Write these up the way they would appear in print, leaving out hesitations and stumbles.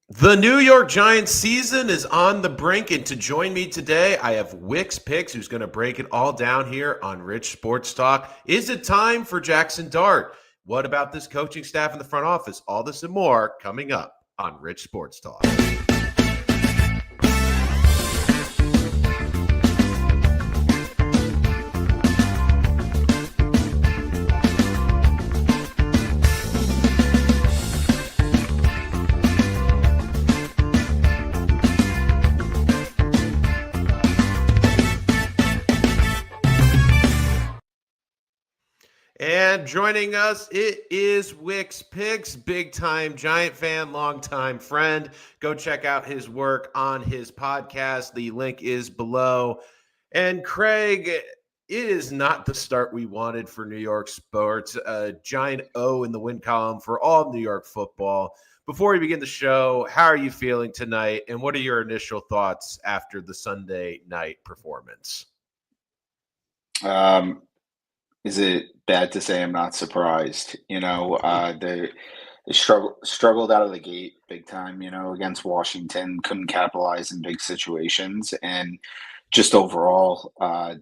The New York Giants season is on the brink, and to join me today, I have Wick's Picks, who's going to break it all down here on Rich Sports Talk. Is it time for Jaxson Dart? What about this coaching staff in the front office? All this and more coming up on Rich Sports Talk. And joining us, it is Wick's Picks, big-time Giant fan, long-time friend. Go check out his work on his podcast. The link is below. And Craig, it is not the start we wanted for New York sports. A giant O in the win column for all New York football. Before we begin the show, how are you feeling tonight? And what are your initial thoughts after the Sunday night performance? Is it bad to say I'm not surprised? They struggled out of the gate big time, against Washington, couldn't capitalize in big situations, and just overall,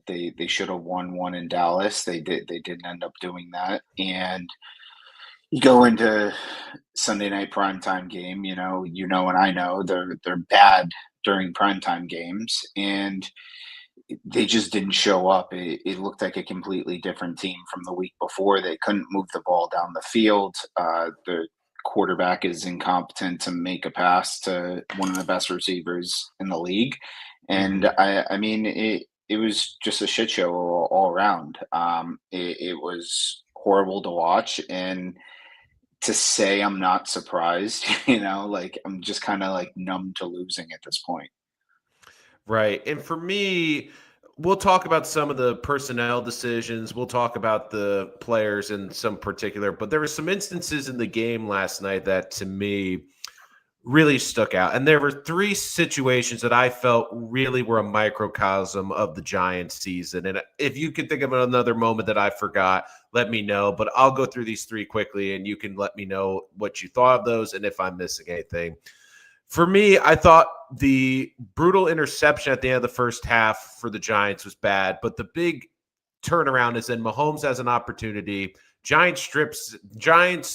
they should have won one in Dallas. They didn't end up doing that. And you go into Sunday night primetime game, and I know they're bad during primetime games, and they just didn't show up. It looked like a completely different team from the week before. They couldn't move the ball down the field. The quarterback is incompetent to make a pass to one of the best receivers in the league. And I mean, it was just a shit show all around. It was horrible to watch. And to say I'm not surprised, like I'm just kind of like numb to losing at this point. Right. And for me, we'll talk about some of the personnel decisions. We'll talk about the players in some particular, but there were some instances in the game last night that to me really stuck out. And there were three situations that I felt really were a microcosm of the Giants season. And if you could think of another moment that I forgot, let me know. But I'll go through these three quickly and you can let me know what you thought of those and if I'm missing anything. For me, I thought the brutal interception at the end of the first half for the Giants was bad, but the big turnaround is then Mahomes has an opportunity. Giants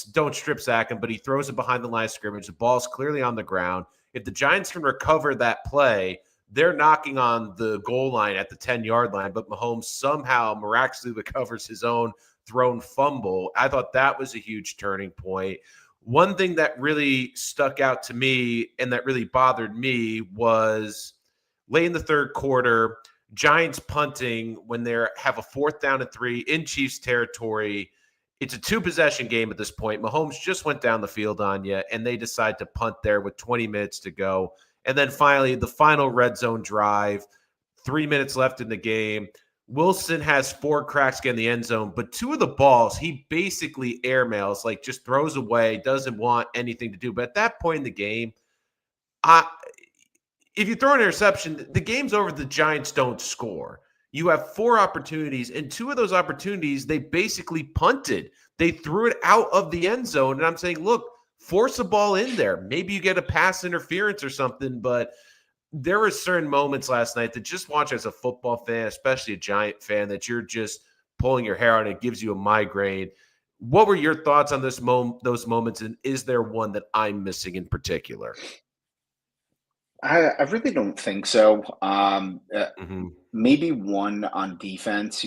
don't strip sack him, but he throws it behind the line of scrimmage. The ball's clearly on the ground. If the Giants can recover that play, they're knocking on the goal line at the 10-yard line, but Mahomes somehow miraculously recovers his own thrown fumble. I thought that was a huge turning point. One thing that really stuck out to me and that really bothered me was late in the third quarter, Giants punting when they have a 4th down and 3 in Chiefs territory. It's a 2-possession game at this point. Mahomes just went down the field on you, and they decide to punt there with 20 minutes to go. And then finally, the final red zone drive, 3 minutes left in the game. Wilson has 4 cracks in the end zone, but 2 of the balls he basically airmails, like just throws away, doesn't want anything to do. But at that point in the game, if you throw an interception, the game's over. The Giants don't score. You have 4 opportunities, and 2 of those opportunities, they basically punted. They threw it out of the end zone, and I'm saying, look, force a ball in there. Maybe you get a pass interference or something, but there were certain moments last night that just watch as a football fan, especially a Giant fan, that you're just pulling your hair out and it gives you a migraine. What were your thoughts on those moments, and is there one that I'm missing in particular? I really don't think so. Mm-hmm. Maybe one on defense.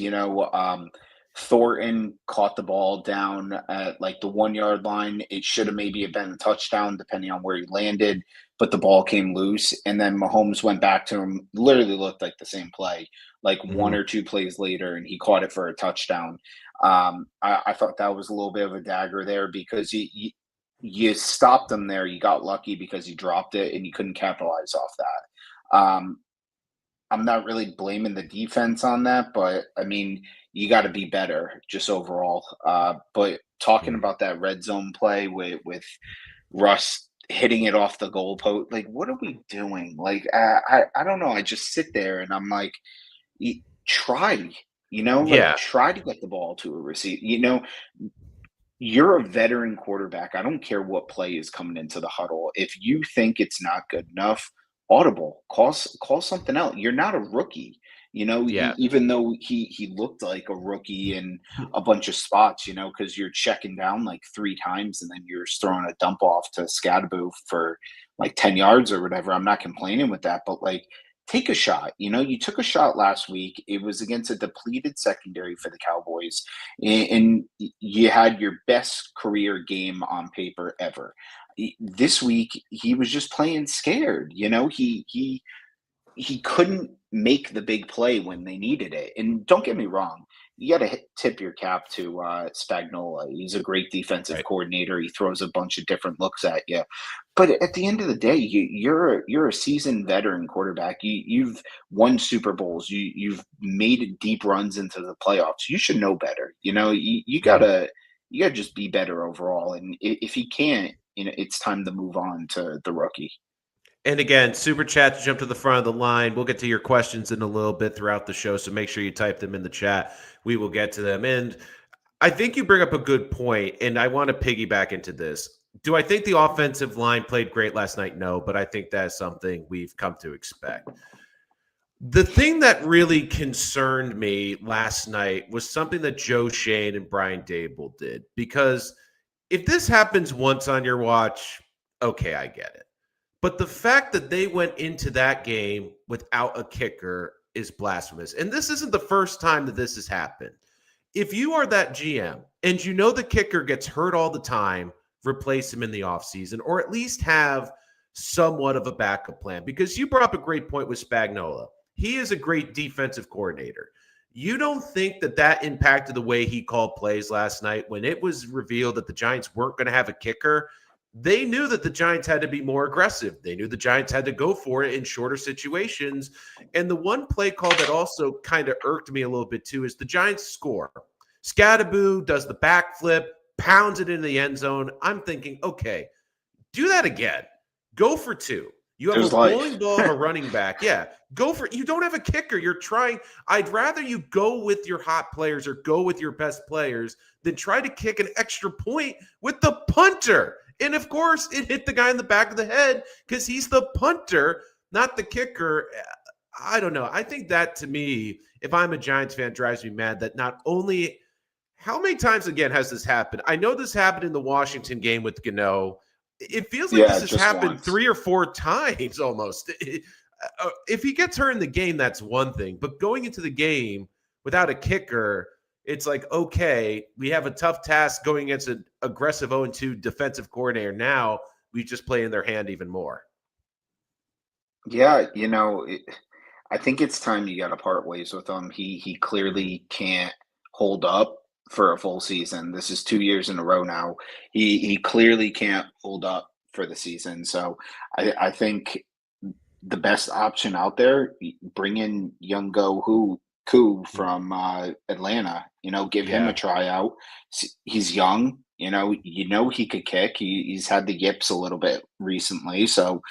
Thornton caught the ball down at like the 1 yard line. It should have maybe been a touchdown, depending on where he landed, but the ball came loose. And then Mahomes went back to him, literally looked like the same play, like one Mm-hmm. or two plays later, and he caught it for a touchdown. I thought that was a little bit of a dagger there because you stopped him there. You got lucky because he dropped it and you couldn't capitalize off that. I'm not really blaming the defense on that, but I mean, you got to be better just overall. But talking about that red zone play with Russ hitting it off the goalpost, like, what are we doing? Like, I don't know. I just sit there and I'm like, try, like Yeah. try to get the ball to a receiver. you're a veteran quarterback. I don't care what play is coming into the huddle. If you think it's not good enough, audible, call something out. You're not a rookie. Yeah. Even though he looked like a rookie in a bunch of spots, because you're checking down like 3 times and then you're throwing a dump off to Scadaboo for like 10 yards or whatever. I'm not complaining with that, but like take a shot. You took a shot last week. It was against a depleted secondary for the Cowboys, and you had your best career game on paper ever. This week, he was just playing scared. He couldn't make the big play when they needed it. And don't get me wrong, you got to tip your cap to Spagnola. He's a great defensive Right. coordinator. He throws a bunch of different looks at you. But at the end of the day, you're a seasoned veteran quarterback. You've won Super Bowls. You've made deep runs into the playoffs. You should know better. You Mhm. gotta just be better overall. And if he can't, it's time to move on to the rookie. And again, super chat to jump to the front of the line. We'll get to your questions in a little bit throughout the show, so make sure you type them in the chat. We will get to them. And I think you bring up a good point, and I want to piggyback into this. Do I think the offensive line played great last night? No, but I think that's something we've come to expect. The thing that really concerned me last night was something that Joe Shane and Brian Dable did. Because if this happens once on your watch, okay, I get it. But the fact that they went into that game without a kicker is blasphemous. And this isn't the first time that this has happened. If you are that GM and you know the kicker gets hurt all the time, replace him in the offseason or at least have somewhat of a backup plan. Because you brought up a great point with Spagnola. He is a great defensive coordinator. You don't think that that impacted the way he called plays last night when it was revealed that the Giants weren't going to have a kicker? They knew that the Giants had to be more aggressive. They knew the Giants had to go for it in shorter situations. And the one play call that also kind of irked me a little bit too is the Giants score. Scadaboo does the backflip, pounds it into the end zone. I'm thinking, okay, do that again. Go for two. You have a There's life. rolling ball of a running back. Yeah, go for it. You don't have a kicker. You're trying. I'd rather you go with your hot players or go with your best players than try to kick an extra point with the punter. And of course, it hit the guy in the back of the head because he's the punter, not the kicker. I don't know. I think that to me, if I'm a Giants fan, drives me mad that not only how many times again has this happened? I know this happened in the Washington game with Gano. It feels like this Yeah, has just happened once. 3 or 4 times almost. If he gets hurt in the game, that's one thing. But going into the game without a kicker, it's like, okay, we have a tough task going against an aggressive 0-2 defensive coordinator. Now we just play in their hand even more. Yeah, I think it's time you got to part ways with him. He clearly can't hold up for a full season. This is 2 years in a row now. He clearly can't hold up for the season. So I think the best option out there, bring in young Go Who Koo from Atlanta. Give him a Yeah. tryout. He's young. He could kick. He's had the yips a little bit recently, so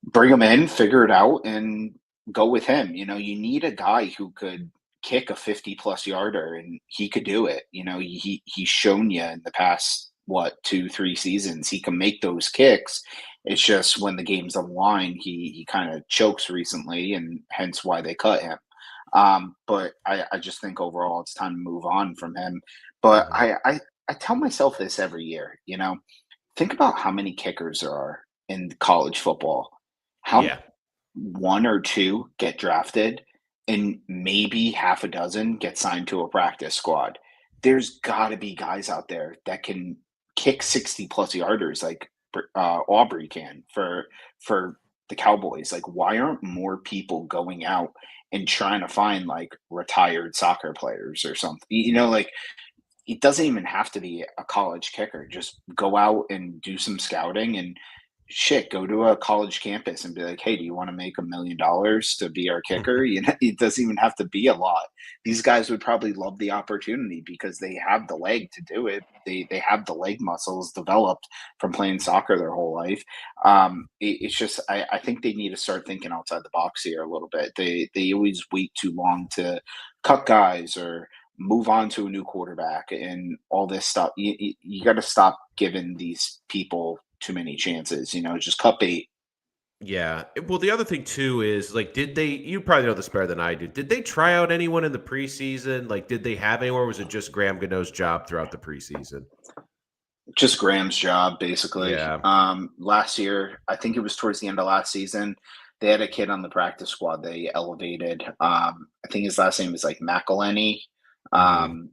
bring him in, figure it out, and go with him. You need a guy who could kick a 50 plus yarder, and he could do it. He's shown you in the past, what, 2, 3 seasons, he can make those kicks. It's just when the game's on the line, he kind of chokes recently, and hence why they cut him. But I just think overall it's time to move on from him. But Mhm. I tell myself this every year, think about how many kickers there are in college football. How Yeah. one or two get drafted and maybe half a dozen get signed to a practice squad. There's got to be guys out there that can kick 60 plus yarders like Aubrey can for the Cowboys. Like, why aren't more people going out and trying to find like retired soccer players or something? Like, it doesn't even have to be a college kicker. Just go out and do some scouting and shit, go to a college campus and be like, hey, do you want to make $1 million to be our kicker? It doesn't even have to be a lot. These guys would probably love the opportunity because they have the leg to do it. They have the leg muscles developed from playing soccer their whole life. It's just I think they need to start thinking outside the box here a little bit. They always wait too long to cut guys or move on to a new quarterback and all this stuff. You got to stop giving these people too many chances. Just cut bait. Yeah. Well, the other thing too is like, did they? You probably know this better than I do. Did they try out anyone in the preseason? Like, did they have anyone? Or was it just Graham Gano's job throughout the preseason? Just Graham's job, basically. Yeah. Last year, I think it was towards the end of last season, they had a kid on the practice squad they elevated. I think his last name is like McElhenney. Hmm. Um,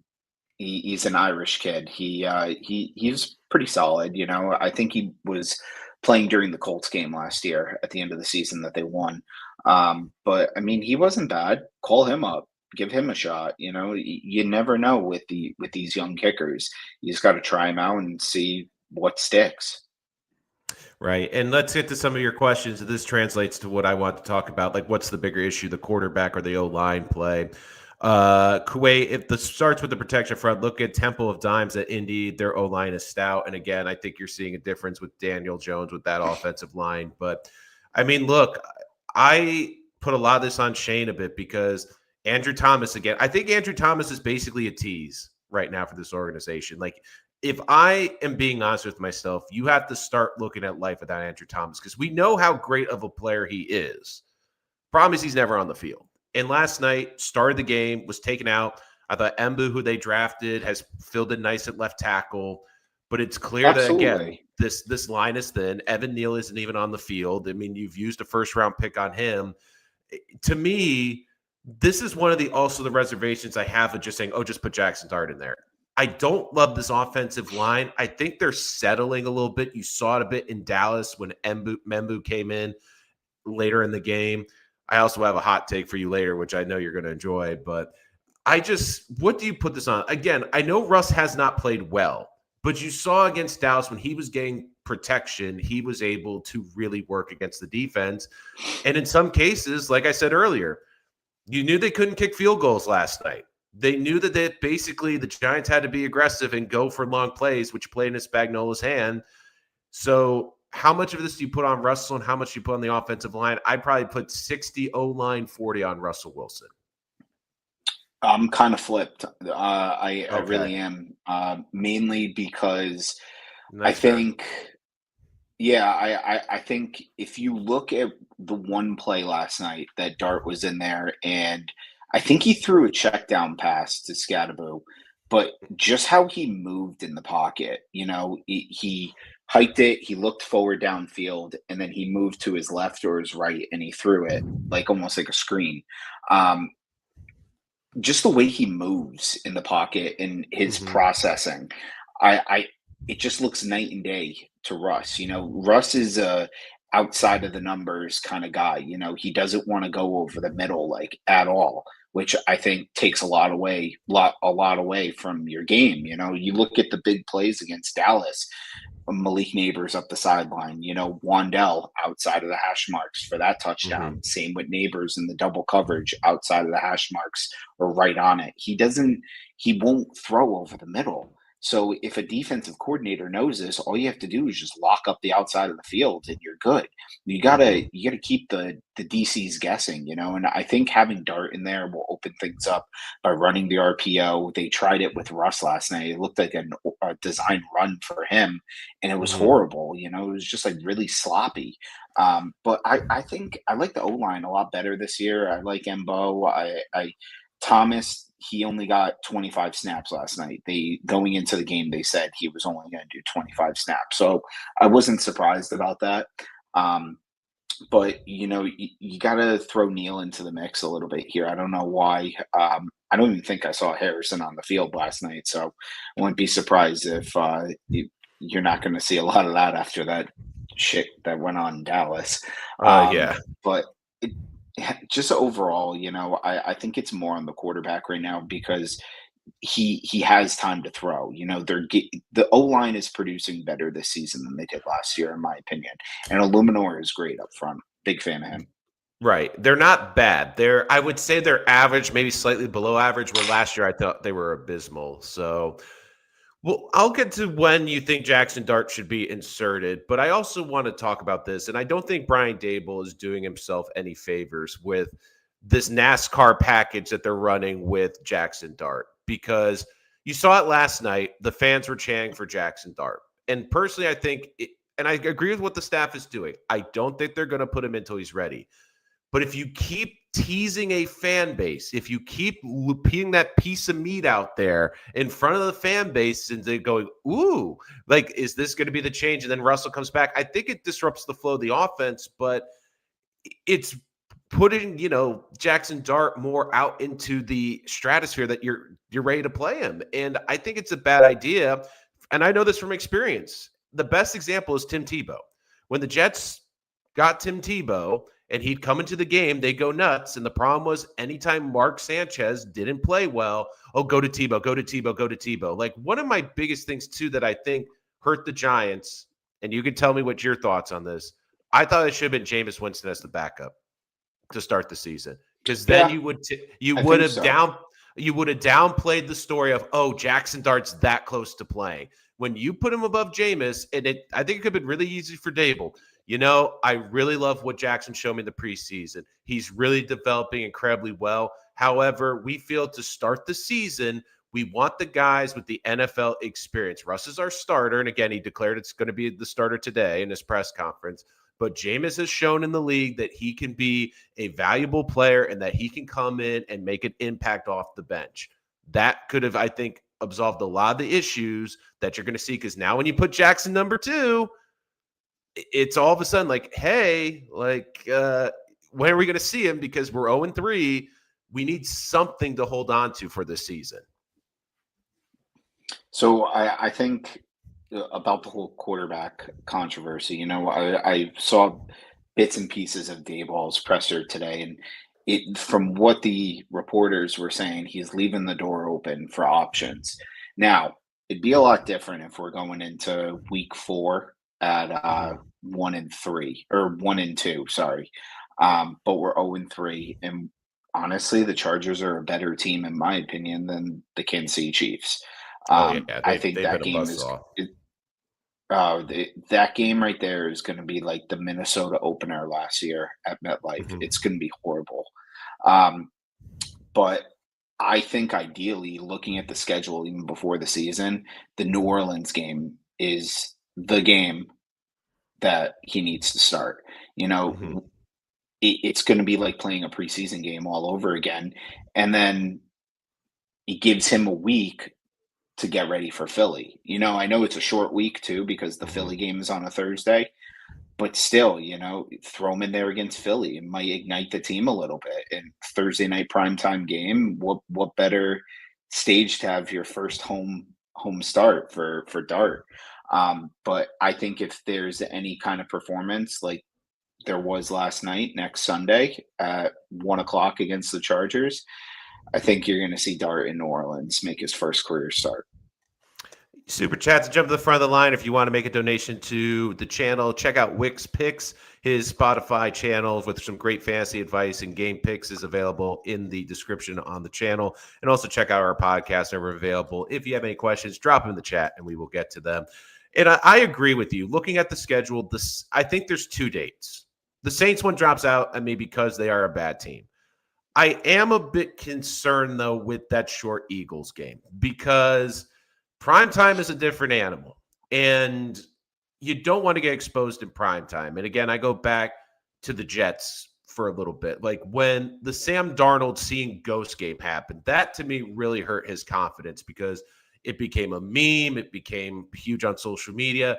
he's an Irish kid. He was pretty solid. I think he was playing during the Colts game last year at the end of the season that they won. But I mean, he wasn't bad. Call him up, give him a shot. You never know with these young kickers. You just got to try them out and see what sticks. Right. And let's get to some of your questions. This translates to what I want to talk about. Like, what's the bigger issue, the quarterback or the O-line play? Kuwait, if this starts with the protection front, look at Temple of Dimes at Indy. Their O-line is stout. And again, I think you're seeing a difference with Daniel Jones with that offensive line. But, I mean, look, I put a lot of this on Shane a bit because Andrew Thomas, again, I think Andrew Thomas is basically a tease right now for this organization. Like, if I am being honest with myself, you have to start looking at life without Andrew Thomas because we know how great of a player he is. Problem is he's never on the field. And last night, started the game, was taken out. I thought Embu, who they drafted, has filled in nice at left tackle. But it's clear that, again, Absolutely. this line is thin. Evan Neal isn't even on the field. I mean, you've used a first-round pick on him. To me, this is one of the reservations I have of just saying, oh, just put Jaxson Dart in there. I don't love this offensive line. I think they're settling a little bit. You saw it a bit in Dallas when Membu came in later in the game. I also have a hot take for you later, which I know you're going to enjoy. But what do you put this on? Again, I know Russ has not played well, but you saw against Dallas when he was getting protection, he was able to really work against the defense. And in some cases, like I said earlier, you knew they couldn't kick field goals last night. They knew that basically the Giants had to be aggressive and go for long plays, which played in Spagnola's hand. So how much of this do you put on Russell and how much do you put on the offensive line? I'd probably put 60 O-line, 40 on Russell Wilson. I'm kind of flipped. I Okay. really am. Mainly because I Nice fair. think, yeah, I think if you look at the one play last night that Dart was in there, and I think he threw a check down pass to Scadaboo, but just how he moved in the pocket, he hiked it, he looked forward downfield, and then he moved to his left or his right, and he threw it like almost like a screen. Um, just the way he moves in the pocket and his Mm-hmm. processing, I it just looks night and day to Russ. Russ is a outside of the numbers kind of guy. He doesn't want to go over the middle like at all, which I think takes a lot away from your game. You look at the big plays against Dallas. Malik Neighbors up the sideline, Wandell outside of the hash marks for that Mm-hmm. touchdown. Same with Neighbors in the double coverage outside of the hash marks or right on it. He won't throw over the middle. So if a defensive coordinator knows this, all you have to do is just lock up the outside of the field and you're good. Mm-hmm. You gotta keep the DCs guessing, and I think having Dart in there will open things up by running the RPO. They tried it with Russ last night. It looked like a design run for him, and it was Mm-hmm. horrible. It was just like really sloppy. But I think I like the O line a lot better this year. I like Embo. I Thomas. He only got 25 snaps last night. They going into the game, they said he was only going to do 25 snaps. So I wasn't surprised about that. Um, but you got to throw Neal into the mix a little bit here. I don't know why. I don't even think I saw Harrison on the field last night, so I wouldn't be surprised if you're not going to see a lot of that after that shit that went on in Dallas. Yeah. But it, just overall, I think it's more on the quarterback right now because he has time to throw. The O line is producing better this season than they did last year, in my opinion. And Illuminor is great up front. Big fan of him. Right. They're not bad. I would say they're average, maybe slightly below average, where last year I thought they were abysmal. So, well, I'll get to when you think Jaxson Dart should be inserted, but I also want to talk about this. And I don't think Brian Dable is doing himself any favors with this NASCAR package that they're running with Jaxson Dart. because you saw it last night. The fans were chanting for Jaxson Dart. And personally, I think, and I agree with what the staff is doing. I don't think they're going to put him until he's ready. But if you keep teasing a fan base, if you keep putting that piece of meat out there in front of the fan base and they're going, ooh, like, is this going to be the change? And then Russell comes back. I think it disrupts the flow of the offense, but it's putting, Jaxson Dart more out into the stratosphere that you're ready to play him. And I think it's a bad idea. And I know this from experience. The best example is Tim Tebow. When the Jets got Tim Tebow and he'd come into the game, they go nuts. And the problem was anytime Mark Sanchez didn't play well, go to Tebow, go to Tebow, go to Tebow. Like, one of my biggest things too that I think hurt the Giants, and you can tell me what your thoughts on this, I thought it should have been Jameis Winston as the backup to start the season, because then you would have downplayed the story of, Jaxson Dart's that close to playing. When you put him above Jameis, and I think it could have been really easy for Dable. I really love what Jaxson showed me in the preseason. He's really developing incredibly well. However, we feel to start the season, we want the guys with the NFL experience. Russ is our starter, and again, he declared it's going to be the starter today in his press conference. But Jameis has shown in the league that he can be a valuable player and that he can come in and make an impact off the bench. That could have, I think, absolved a lot of the issues that you're going to see, because now when you put Jaxson number 2, it's all of a sudden like, hey, when are we going to see him? Because we're 0-3. We need something to hold on to for this season. So I think about the whole quarterback controversy, I saw bits and pieces of Daboll's presser today, and from what the reporters were saying, he's leaving the door open for options. Now, it'd be a lot different if we're going into week 4 at 1-3 or 1-2, sorry. But we're 0-3, and honestly, the Chargers are a better team, in my opinion, than the Kansas City Chiefs. I think that game is that game right there is going to be like the Minnesota opener last year at MetLife. Mm-hmm. It's going to be horrible. But I think ideally, looking at the schedule even before the season, the New Orleans game is the game that he needs to start. Mm-hmm. It's going to be like playing a preseason game all over again. And then it gives him a week to get ready for Philly. I know it's a short week too, because the Philly game is on a Thursday, but still, throw him in there against Philly. It might ignite the team a little bit. And Thursday night primetime game, what better stage to have your first home start for Dart. But I think if there's any kind of performance like there was last night, next Sunday at 1:00 against the Chargers, I think you're going to see Dart in New Orleans make his first career start. Super chats, jump to the front of the line. If you want to make a donation to the channel, check out Wick's Picks. His Spotify channel with some great fantasy advice and game picks is available in the description on the channel. And also check out our podcast whenever available. If you have any questions, drop them in the chat and we will get to them. And I agree with you. Looking at the schedule, I think there's 2 dates. The Saints one drops out, and maybe because they are a bad team. I am a bit concerned, though, with that short Eagles game, because primetime is a different animal, and you don't want to get exposed in primetime. And again, I go back to the Jets for a little bit. Like when the Sam Darnold seeing ghost game happened, that to me really hurt his confidence, because it became a meme. It became huge on social media.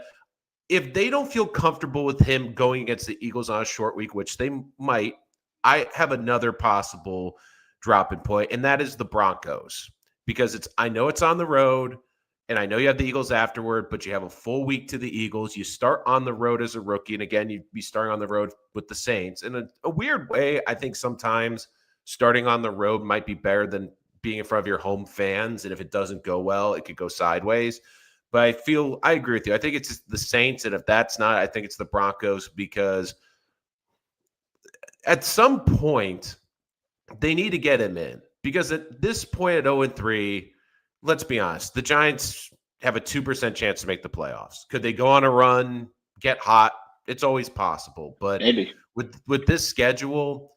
If they don't feel comfortable with him going against the Eagles on a short week, which they might, I have another possible drop-in point, and that is the Broncos, because I know it's on the road, and I know you have the Eagles afterward, but you have a full week to the Eagles. You start on the road as a rookie, and again, you'd be starting on the road with the Saints. In a weird way, I think sometimes starting on the road might be better than being in front of your home fans, and if it doesn't go well, it could go sideways. But I agree with you. I think it's the Saints, and if that's not, I think it's the Broncos, because at some point, they need to get him in, because at this point at 0-3, let's be honest, the Giants have a 2% chance to make the playoffs. Could they go on a run, get hot? It's always possible. But maybe with this schedule,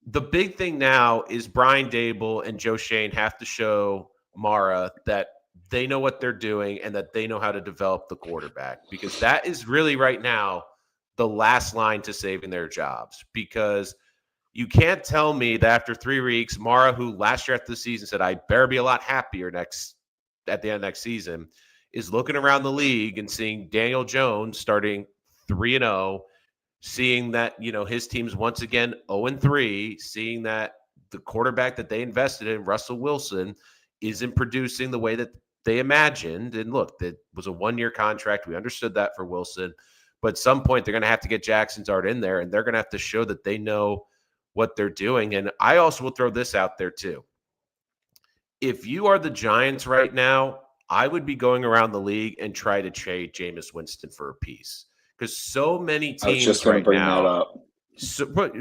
the big thing now is Brian Dable and Joe Shane have to show Mara that they know what they're doing and that they know how to develop the quarterback, because that is really right now the last line to saving their jobs. Because you can't tell me that after 3 weeks, Mara, who last year after the season said, I better be a lot happier at the end of next season, is looking around the league and seeing Daniel Jones starting 3-0, seeing that, his team's once again 0-3, seeing that the quarterback that they invested in, Russell Wilson, isn't producing the way that they imagined. And look, that was a 1-year contract. We understood that for Wilson. But at some point, they're going to have to get Jaxson Dart in there, and they're going to have to show that they know what they're doing. And I also will throw this out there too. If you are the Giants right now, I would be going around the league and try to trade Jameis Winston for a piece, because so many I was just teams going to right bring that now, up.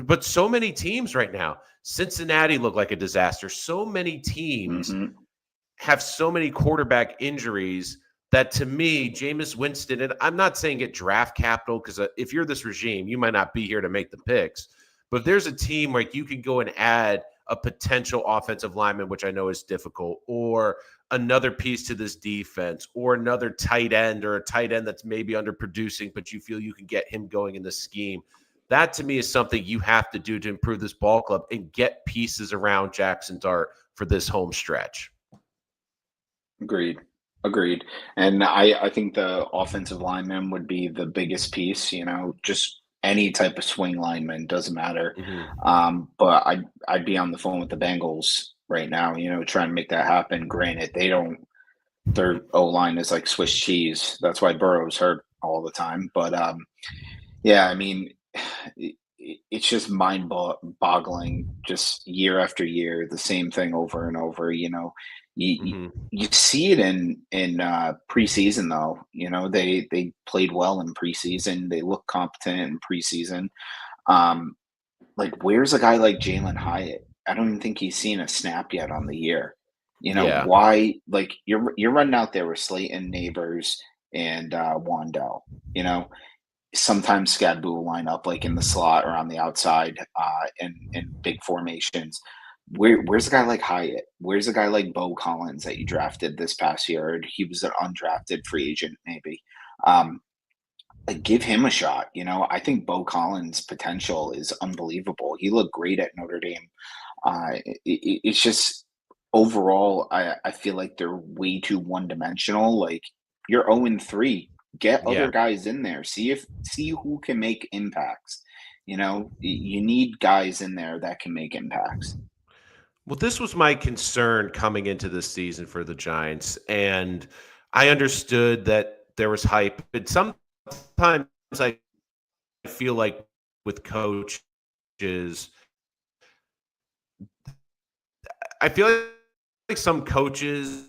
but so many teams right now, Cincinnati look like a disaster. So many teams have so many quarterback injuries that, to me, Jameis Winston, and I'm not saying get draft capital, because if you're this regime, you might not be here to make the picks. But if there's a team where you can go and add a potential offensive lineman, which I know is difficult, or another piece to this defense, or another tight end, or a tight end that's maybe underproducing, but you feel you can get him going in the scheme, that to me is something you have to do to improve this ball club and get pieces around Jaxson Dart for this home stretch. Agreed. And I think the offensive lineman would be the biggest piece, just any type of swing lineman, doesn't matter. But I'd be on the phone with the Bengals right now, trying to make that happen. Granted, their O-line is like Swiss cheese. That's why Burrow's hurt all the time. But yeah, I mean, it's just mind-boggling, just year after year, the same thing over and over. You see it in preseason, though. They played well in preseason. They look competent in preseason. Like, where's a guy like Jalen Hyatt? I don't even think he's seen a snap yet on the year. Yeah. Why? Like, you're running out there with Slayton, Neighbors, and Wandell. Sometimes Scadboo will line up like in the slot or on the outside in big formations. Where's a guy like Hyatt? Where's a guy like Bo Collins that you drafted this past year? He was an undrafted free agent, maybe. Like, give him a shot. I think Bo Collins' potential is unbelievable. He looked great at Notre Dame. It's just overall, I feel like they're way too one-dimensional. Like, you're 0-3. Get other guys in there. See who can make impacts. You need guys in there that can make impacts. Well, this was my concern coming into this season for the Giants, and I understood that there was hype, but sometimes I feel like with coaches, I feel like some coaches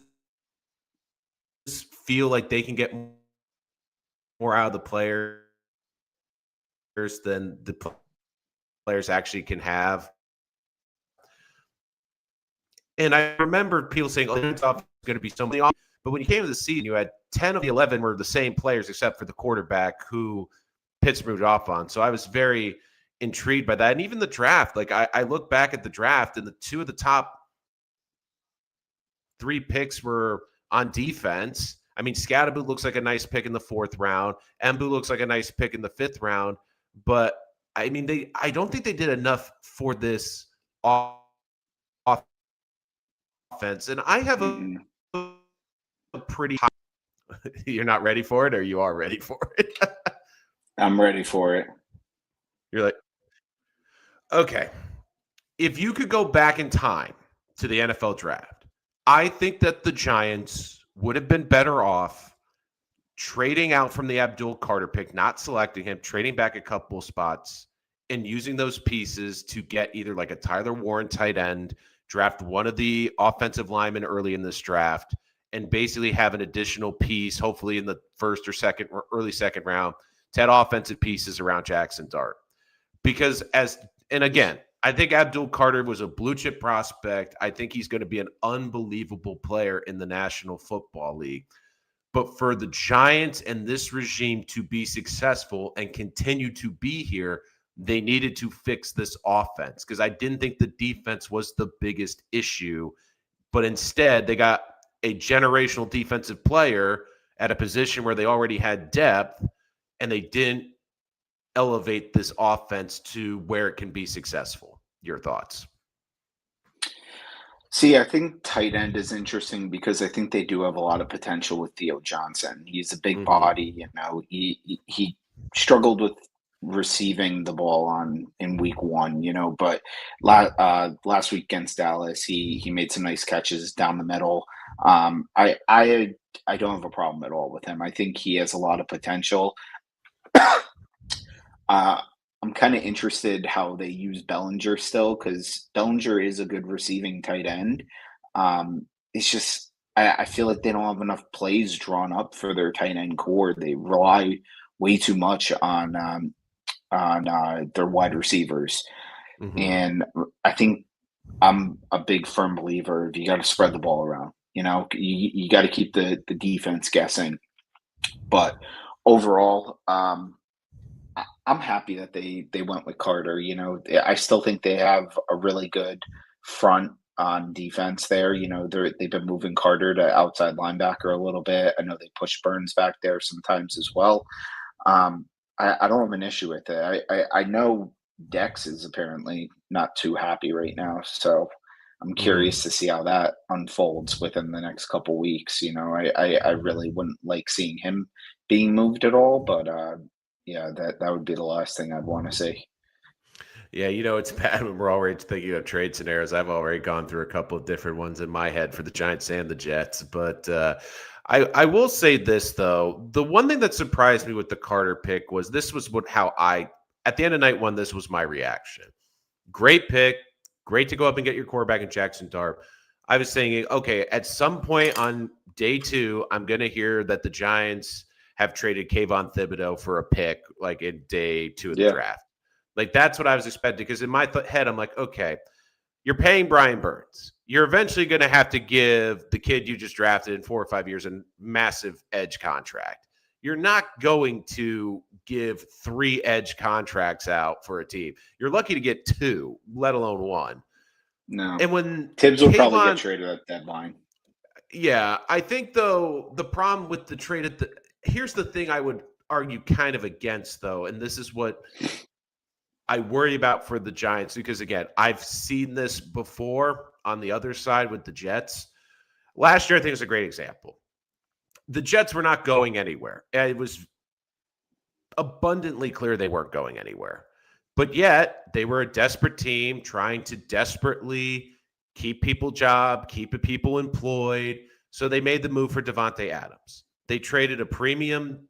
feel like they can get more out of the players than the players actually can have. And I remember people saying, oh, it's going to be so many. But when you came to the season, you had 10 of the 11 were the same players except for the quarterback who Pitts moved off on. So I was very intrigued by that. And even the draft, like I look back at the draft, and the 2 of the top 3 picks were on defense. I mean, Scadaboo looks like a nice pick in the 4th round. Mbu looks like a nice pick in the 5th round. But, I mean, I don't think they did enough for this offense. And I have a pretty high – you're not ready for it, or you are ready for it? I'm ready for it. You're like, okay. If you could go back in time to the NFL draft, I think that the Giants would have been better off trading out from the Abdul Carter pick, not selecting him, trading back a couple of spots, and using those pieces to get either like a Tyler Warren tight end, draft one of the offensive linemen early in this draft, and basically have an additional piece, hopefully in the 1st or 2nd or early 2nd round, to add offensive pieces around Jaxson Dart. Because and again, I think Abdul Carter was a blue chip prospect. I think he's going to be an unbelievable player in the National Football League. But for the Giants and this regime to be successful and continue to be here, they needed to fix this offense, because I didn't think the defense was the biggest issue. But instead, they got a generational defensive player at a position where they already had depth, and they didn't elevate this offense to where it can be successful. Your thoughts? See, I think tight end is interesting because I think they do have a lot of potential with Theo Johnson. He's a big Mhm. body, he struggled with receiving the ball on in week one, but last week against Dallas, he made some nice catches down the middle. I don't have a problem at all with him. I think he has a lot of potential. Uh, I'm kind of interested how they use Bellinger still because Bellinger is a good receiving tight end. It's just I feel like they don't have enough plays drawn up for their tight end core. They rely way too much on their wide receivers, Mhm. and I think I'm a big firm believer of you got to spread the ball around. You got to keep the defense guessing. But overall, I'm happy that they went with Carter. I still think they have a really good front on defense there. They've been moving Carter to outside linebacker a little bit. I know they push Burns back there sometimes as well. Um, I don't have an issue with it. I know Dex is apparently not too happy right now, so I'm Mhm. curious to see how that unfolds within the next couple weeks. I really wouldn't like seeing him being moved at all, but yeah, that would be the last thing I'd want to see. Yeah, it's bad when we're already thinking of trade scenarios. I've already gone through a couple of different ones in my head for the Giants and the Jets. But I will say this though: the one thing that surprised me with the Carter pick was this was how I at the end of night one. This was my reaction. Great pick, great to go up and get your quarterback in Jaxson Dart. I was saying, okay, at some point on day two, I'm going to hear that the Giants have traded Kayvon Thibodeau for a pick, like in day two of the Yeah, draft. Like that's what I was expecting because in my head, I'm like, okay, you're paying Brian Burns. You're eventually going to have to give the kid you just drafted in 4 or 5 years a massive edge contract. You're not going to give 3 edge contracts out for a team. You're lucky to get 2, let alone 1. no. And when Tibbs will probably get Kayvon, traded at deadline. yeah, I think though the problem with the trade at the here's the thing I would argue kind of against though, and this is what I worry about for the Giants because again, I've seen this before on the other side with the Jets. Last year, I think is a great example. The Jets were not going anywhere. It was abundantly clear they weren't going anywhere. But yet, they were a desperate team trying to desperately keep people employed. So they made the move for Devontae Adams. They traded a premium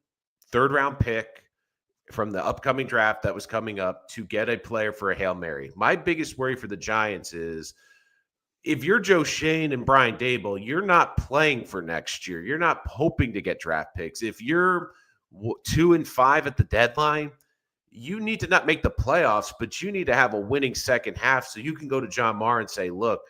third round pick from the upcoming draft that was coming up to get a player for a Hail Mary. My biggest worry for the Giants is if you're Joe Shane and Brian Dable, you're not playing for next year. You're not hoping to get draft picks. If you're 2-5 at the deadline, you need to not make the playoffs, but you need to have a winning second half so you can go to John Marr and say, look,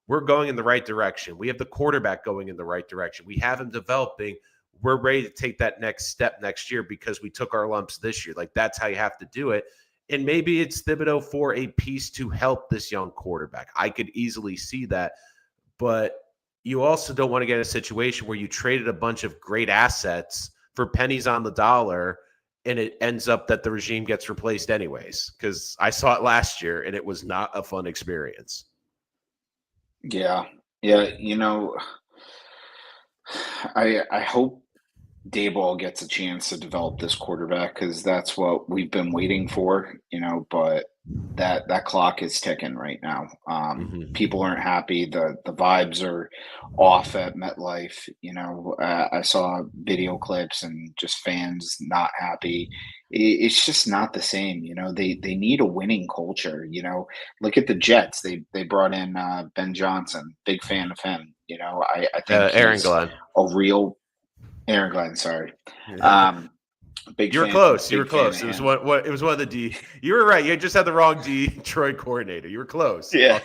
we're going in the right direction. We have the quarterback going in the right direction. We have him developing. We're ready to take that next step next year because we took our lumps this year. Like that's how you have to do it. And maybe it's Thibodeau for a piece to help this young quarterback. I could easily see that. But you also don't want to get in a situation where you traded a bunch of great assets for pennies on the dollar and it ends up that the regime gets replaced anyways. Because I saw it last year and it was not a fun experience. Yeah, yeah. I hope Dayball gets a chance to develop this quarterback because that's what we've been waiting for, but that clock is ticking right now. People Mm-hmm. aren't happy. The vibes are off at MetLife. I saw video clips and just fans not happy. It's just not the same. They need a winning culture. Look at the Jets. They brought in Ben Johnson. Big fan of him. I think Aaron he's Glenn. a real Aaron Glenn, sorry. Um, big You were fan, close. You were big fan of close. It was him. what it was one of the D. You were right. You just had the wrong Detroit coordinator. You were close. Yeah.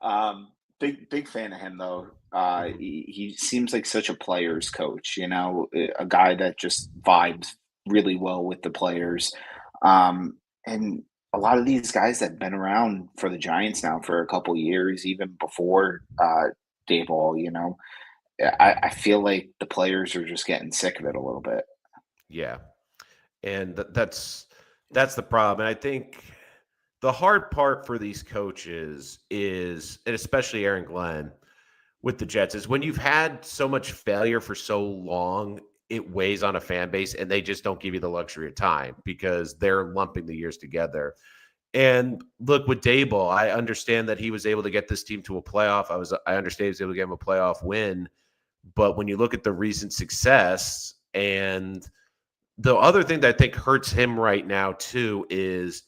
Well, Big fan of him though. mhm. He seems like such a player's coach. A guy that just vibes really well with the players. And a lot of these guys that have been around for the Giants now for a couple years, even before Dayball, I feel like the players are just getting sick of it a little bit. Yeah. And that's the problem. And I think the hard part for these coaches is, and especially Aaron Glenn with the Jets, is when you've had so much failure for so long, it weighs on a fan base and they just don't give you the luxury of time because they're lumping the years together. And look, with Dayball, I understand that he was able to get this team to a playoff. I understand he was able to get him a playoff win. But when you look at the recent success, and the other thing that I think hurts him right now too is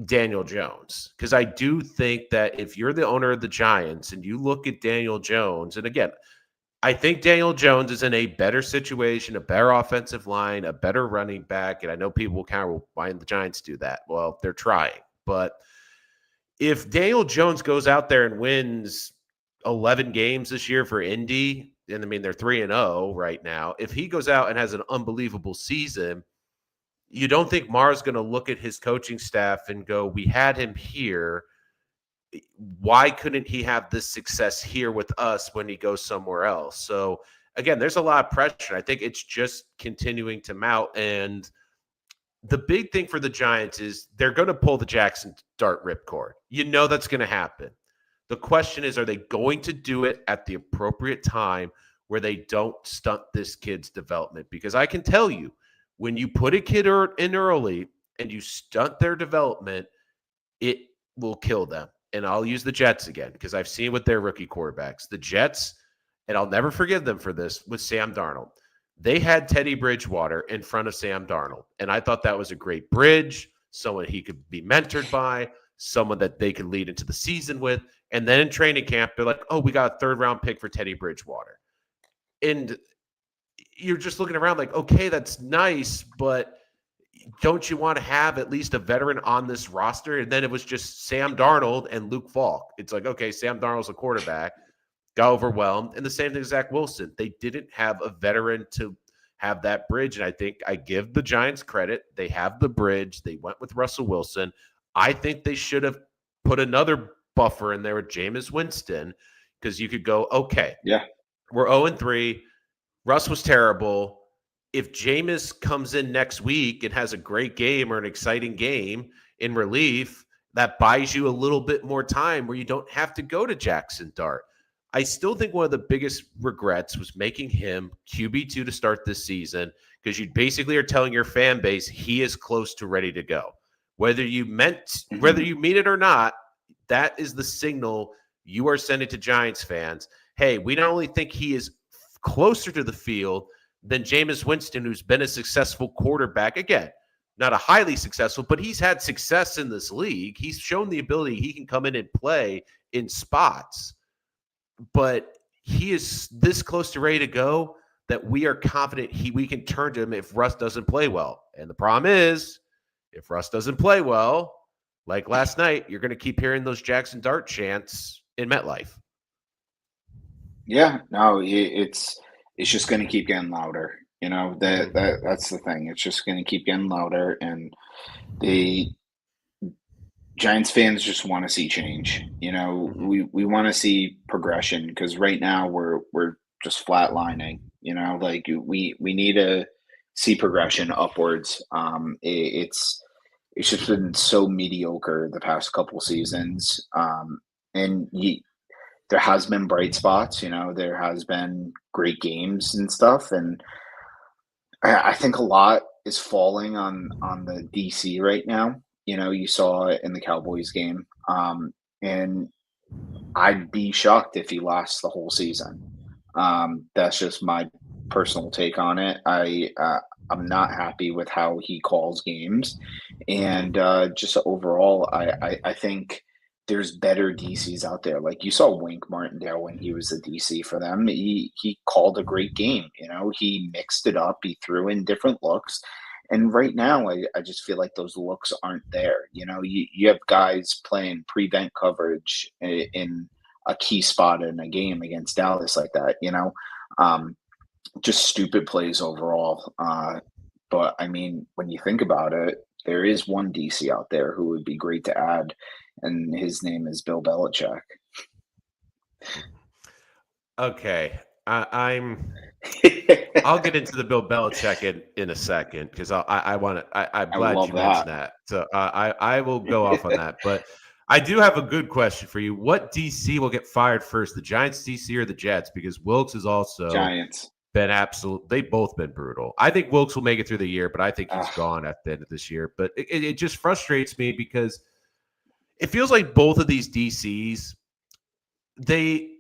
Daniel Jones. Because I do think that if you're the owner of the Giants and you look at Daniel Jones, and again, I think Daniel Jones is in a better situation, a better offensive line, a better running back. And I know people will kind of, why didn't the Giants do that? Well, they're trying. But if Daniel Jones goes out there and wins 11 games this year for Indy, and I mean, they're 3-0 right now. If he goes out and has an unbelievable season, you don't think Mara's going to look at his coaching staff and go, we had him here. Why couldn't he have this success here with us when he goes somewhere else? So again, there's a lot of pressure. I think it's just continuing to mount. And the big thing for the Giants is they're going to pull the Jaxson Dart ripcord. You know that's going to happen. The question is, are they going to do it at the appropriate time where they don't stunt this kid's development? Because I can tell you, when you put a kid in early and you stunt their development, it will kill them. And I'll use the Jets again because I've seen with their rookie quarterbacks. The Jets, and I'll never forgive them for this, with Sam Darnold. They had Teddy Bridgewater in front of Sam Darnold, and I thought that was a great bridge, someone he could be mentored by, someone that they could lead into the season with. And then in training camp, they're like, oh, we got a third-round pick for Teddy Bridgewater. And you're just looking around like, okay, that's nice, but don't you want to have at least a veteran on this roster? And then it was just Sam Darnold and Luke Falk. It's like, okay, Sam Darnold's a quarterback, got overwhelmed. And the same thing with Zach Wilson. They didn't have a veteran to have that bridge. And I think I give the Giants credit. They have the bridge. They went with Russell Wilson. I think they should have put another buffer in there with Jameis Winston because you could go, okay, Yeah. we're 0-3. Russ was terrible. If Jameis comes in next week and has a great game or an exciting game in relief, that buys you a little bit more time where you don't have to go to Jaxson Dart. I still think one of the biggest regrets was making him QB2 to start this season because you basically are telling your fan base he is close to ready to go. Whether you mean it or not, that is the signal you are sending to Giants fans. Hey, we not only think he is closer to the field than Jameis Winston, who's been a successful quarterback. Again, not a highly successful, but he's had success in this league. He's shown the ability he can come in and play in spots. But he is this close to ready to go that we are confident we can turn to him if Russ doesn't play well. And the problem is, if Russ doesn't play well, like last night, you're going to keep hearing those Jaxson Dart chants in MetLife. Yeah, no, it's just going to keep getting louder. That's the thing. It's just going to keep getting louder, and the Giants fans just want to see change. We want to see progression because right now we're just flatlining. Like we need to see progression upwards. It's just been so mediocre the past couple seasons, and there has been bright spots. There has been great games and stuff, and I think a lot is falling on the DC right now. You saw it in the Cowboys game, and I'd be shocked if he lasts the whole season. That's just my personal take on it. I'm not happy with how he calls games, and just overall, I think there's better DCs out there. Like you saw Wink Martindale when he was the DC for them. He called a great game. He mixed it up. He threw in different looks. And right now, I just feel like those looks aren't there. You have guys playing prevent coverage in a key spot in a game against Dallas like that, just stupid plays overall. But I mean, when you think about it, there is one DC out there who would be great to add, and his name is Bill Belichick. Okay. I'll get into the Bill Belichick in a second because I want to. I'm I glad love you mentioned that. that. So I will go off on that. But I do have a good question for you. What DC will get fired first, the Giants DC or the Jets? Because Wilkes has also Giants. been absolute. They've both been brutal. I think Wilkes will make it through the year, but I think he's Ugh, gone at the end of this year. But it just frustrates me because it feels like both of these DCs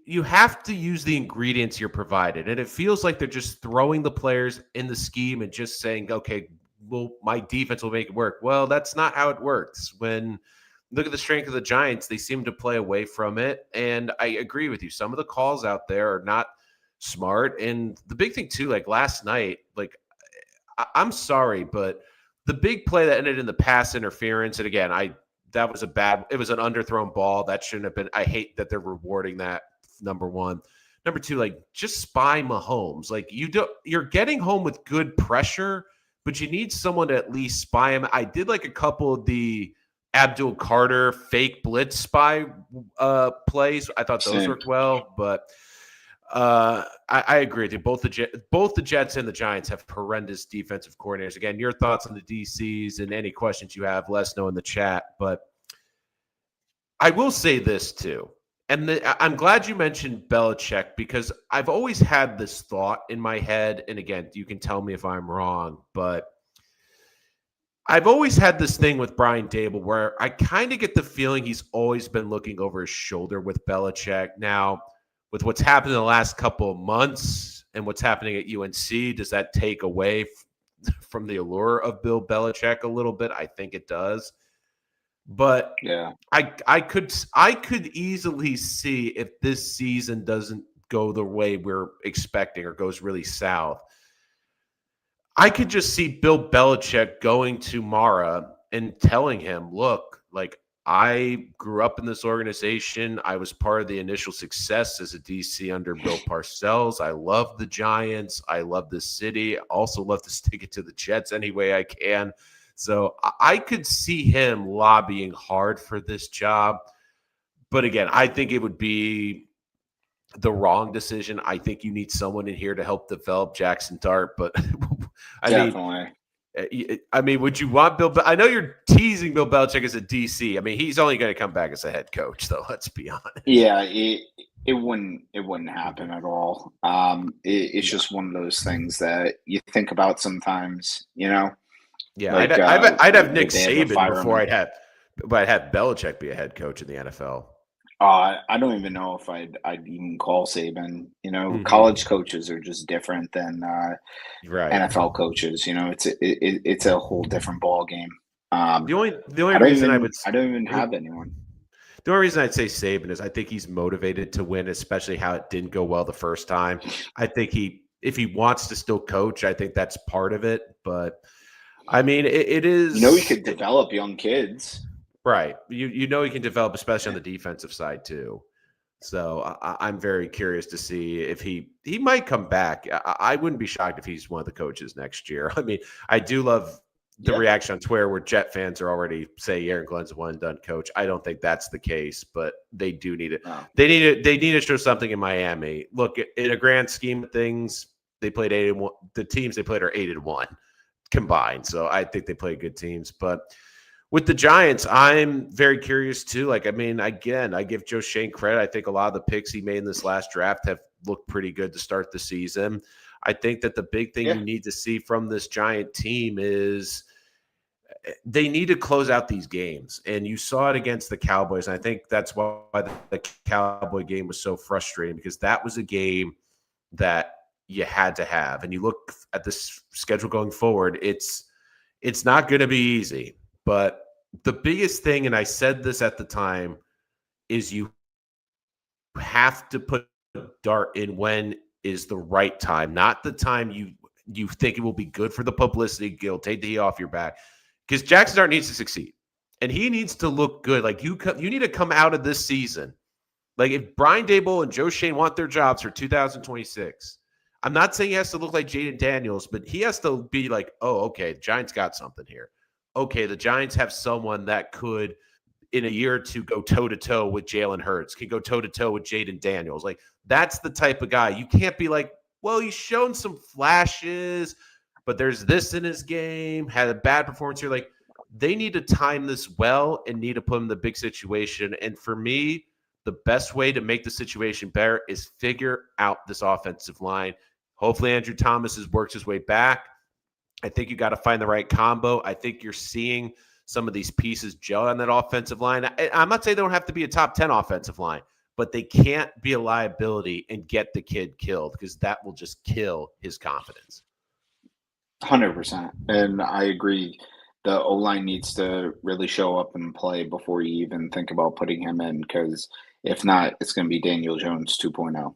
you have to use the ingredients you're provided, and it feels like they're just throwing the players in the scheme and just saying, okay, well, my defense will make it work. Well, that's not how it works. When look at the strength of the Giants, they seem to play away from it, and I agree with you, some of the calls out there are not smart. And the big thing too, like last night, like I'm sorry, but the big play that ended in the pass interference, and again, that was it was an underthrown ball. That shouldn't have been. I hate that they're rewarding that, number one. Number two, like just spy Mahomes. Like you're getting home with good pressure, but you need someone to at least spy him. I did like a couple of the Abdul Carter fake blitz spy plays. I thought those same. worked well, but I agree with you. Both the Jets and the Giants have horrendous defensive coordinators. Again, your thoughts on the DCs and any questions you have, let us know in the chat. But I will say this too, and I'm glad you mentioned Belichick because I've always had this thought in my head. And again, you can tell me if I'm wrong, but I've always had this thing with Brian Dable where I kind of get the feeling he's always been looking over his shoulder with Belichick. Now, with what's happened in the last couple of months and what's happening at UNC, does that take away from the allure of Bill Belichick a little bit? I think it does. But Yeah. I could easily see if this season doesn't go the way we're expecting or goes really south. I could just see Bill Belichick going to Mara and telling him, look, like I grew up in this organization. I was part of the initial success as a DC under Bill Parcells. I love the Giants. I love the city. I also love to stick it to the Jets any way I can. So I could see him lobbying hard for this job. But again, I think it would be the wrong decision. I think you need someone in here to help develop Jaxson Dart. But Definitely. I mean, would you want Bill? I know you're teasing Bill Belichick as a DC. I mean, he's only going to come back as a head coach, though. Let's be honest. Yeah, it wouldn't happen at all. It's just one of those things that you think about sometimes. Yeah, Like I'd have Nick would they ever Saban fire before him? I'd have Belichick be a head coach in the NFL. I don't even know if I'd even call Saban. Mhm. College coaches are just different than Right. NFL coaches. It's a whole different ball game. The only reason I don't even have anyone. the only reason I'd say Saban is I think he's motivated to win, especially how it didn't go well the first time. I think if he wants to still coach, I think that's part of it. But I mean, it is. He could develop young kids. Right. He can develop, especially on the defensive side too. So I'm very curious to see if he might come back. I wouldn't be shocked if he's one of the coaches next year. I mean, I do love the reaction on Twitter where Jet fans are already saying Aaron Glenn's a one and done coach. I don't think that's the case, but they do need it. Oh. They need to show something in Miami. Look, in a grand scheme of things, they played 8-1. The teams they played are 8-1 combined. So I think they play good teams, but with the Giants, I'm very curious too. Like, I mean, again, I give Joe Shane credit. I think a lot of the picks he made in this last draft have looked pretty good to start the season. I think that the big thing you need to see from this Giant team is they need to close out these games. And you saw it against the Cowboys. And I think that's why the Cowboy game was so frustrating, because that was a game that you had to have. And you look at this schedule going forward, it's not going to be easy. But the biggest thing, and I said this at the time, is you have to put Dart in when is the right time, not the time you think it will be good for the publicity. He'll take the heat off your back, because Jaxson Dart needs to succeed, and he needs to look good. Like you need to come out of this season. Like if Brian Dable and Joe Shane want their jobs for 2026, I'm not saying he has to look like Jaden Daniels, but he has to be like, oh, okay, the Giants got something here. Okay, the Giants have someone that could in a year or two go toe-to-toe with Jalen Hurts, can go toe-to-toe with Jaden Daniels. Like, that's the type of guy. You can't be like, well, he's shown some flashes, but there's this in his game, had a bad performance here. Like, they need to time this well and need to put him in the big situation. And for me, the best way to make the situation better is figure out this offensive line. Hopefully Andrew Thomas has worked his way back. I think you got to find the right combo. I think you're seeing some of these pieces gel on that offensive line. I'm not saying they don't have to be a top 10 offensive line, but they can't be a liability and get the kid killed, because that will just kill his confidence. 100%. And I agree. The O-line needs to really show up and play before you even think about putting him in, because if not, it's going to be Daniel Jones 2.0.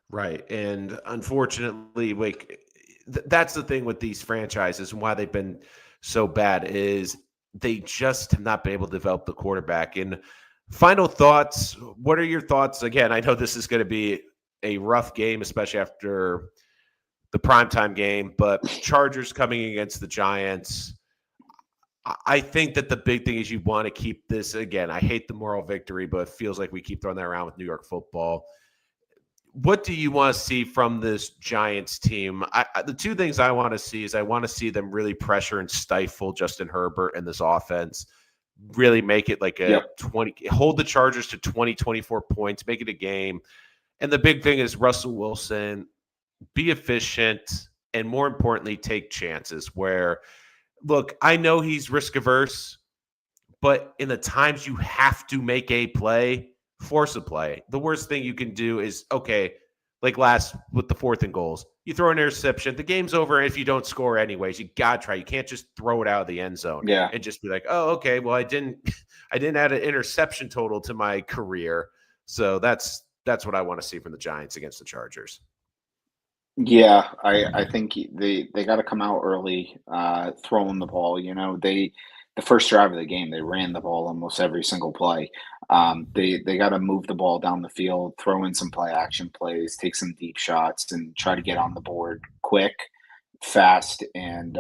Right. And unfortunately, like, that's the thing with these franchises and why they've been so bad is they just have not been able to develop the quarterback. And final thoughts, what are your thoughts? Again, I know this is going to be a rough game, especially after the primetime game, but Chargers coming against the Giants. I think that the big thing is you want to keep this, again, I hate the moral victory, but it feels like we keep throwing that around with New York football. What do you want to see from this Giants team? The two things I want to see is I want to see them really pressure and stifle Justin Herbert and this offense, really make it like a 20, hold the Chargers to 20, 24 points, make it a game. And the big thing is Russell Wilson, be efficient, and more importantly, take chances where, look, I know he's risk averse, but in the times you have to make a play, force a play. The worst thing you can do is, okay, like last with the 4th and goals, you throw an interception, the game's over if you don't score anyways. You got to try. You can't just throw it out of the end zone and just be like, oh, okay, well, I didn't add an interception total to my career. So that's what I want to see from the Giants against the Chargers. Yeah, I think they got to come out early, throwing the ball. The first drive of the game, they ran the ball almost every single play. They got to move the ball down the field, throw in some play action plays, take some deep shots, and try to get on the board quick, fast, and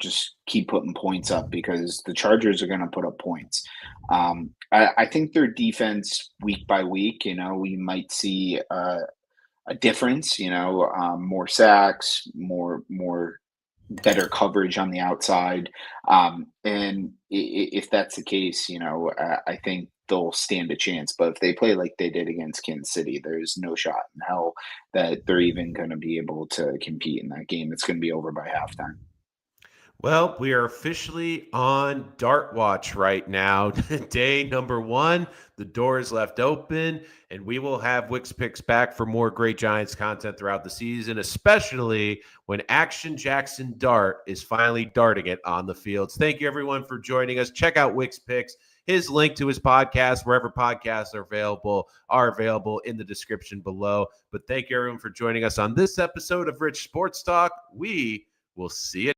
just keep putting points up, because the Chargers are going to put up points. I think their defense, week by week, we might see a difference, more sacks, more better coverage on the outside. And if that's the case, I think they'll stand a chance. But if they play like they did against Kansas City, there's no shot in hell that they're even going to be able to compete in that game. It's going to be over by halftime. Well, we are officially on Dart Watch right now. Day number 1, the door is left open, and we will have Wick's Picks back for more great Giants content throughout the season, especially when Action Jaxson Dart is finally darting it on the fields. Thank you, everyone, for joining us. Check out Wick's Picks. His link to his podcast, wherever podcasts are available in the description below. But thank you, everyone, for joining us on this episode of Rich Sports Talk. We will see you